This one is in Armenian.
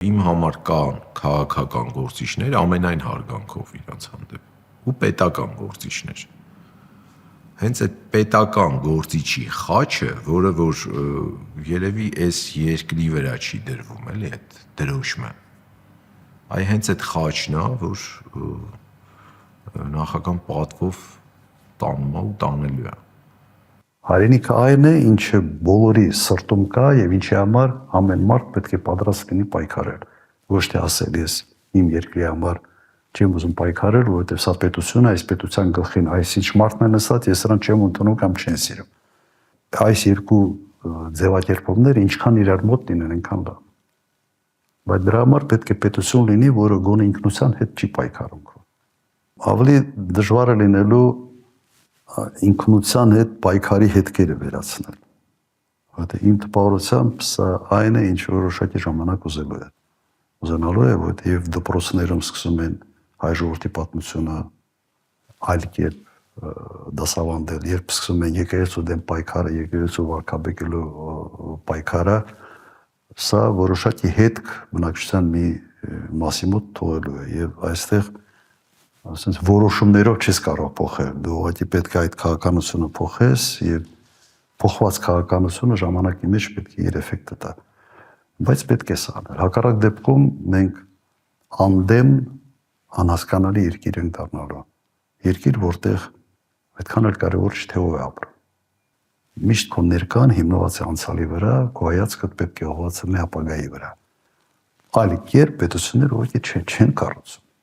Իմ համար կան քաղաքական գործիչներ ամենայն հարգանքով իրանց հանդեպ ու պետական գործիչներ։ Հենց այդ պետական գործիչի խաչը, որը որ երևի այս երկրի վրա չի դրվում, էլի այդ դրոշմը։ Այ հենց այդ խաչն է, որ նախագահան պատվով տանում է ու տանելու է։ Հայրենիքը այն է, ինչը բոլորի սրտում կա եւ ինչի համար ամեն մարդ պետք է պատրաստ լինի պայքարել։ Ոչ թե ասել ես իմ երկրի համար չեմ ուզում պայքարել, որովհետեւ սա պետություն է, այս պետության գլխին այսինչ մարդն է նստած, ես նրան չեմ ընդունում կամ չեն սիրում։ Այս երկու ձևակերպումները ինչքան իրար մոտ լինեն, այնքան լավ։ Բայց դրա համար պետք է պետություն լինի, որը գոնե ինքնության հետ չի պայքարում։ Ավելի դժվար է լինելու ինքնության հետ պայքարի հետքերը վերացնել։ Որտե իմ տպավորությամբ սա այն է, ինչ որոշակի ժամանակ ուզենալու է, որտեղ դպրոցներում սկսում են հայ ժողովրդի պատմությունը այլ կերպ դասավանդել, երբ սկսում են եկեղեցու դեմ պայքարը, եկեղեցու վարկաբեկելու պայքարը, սա որոշակի հետք բնակչության մի մասի մոտ թողելու է եւ այստեղ ասենց որոշումներով չես կարող փոխել, դու ուղղակի պետք է այդ քաղաքականությունը փոխես եւ փոխված քաղաքականությունը ժամանակի մեջ պետք է իր էֆեկտը տա։ Բայց պետք է սա անել։ Հակառակ դեպքում մենք անդեմ անհասկանալի երկիր ենք դառնալու։ Երկիր, որտեղ այդքան էլ կարևոր չէ թե ով է ապրում։ Միշտ քո ներկան հիմնված է անցյալի վրա, քո հայացքդ պետք է ուղղված լինի ապագայի վրա։ Այլ կերպ պետությունները ուղղակի չեն կառուցում։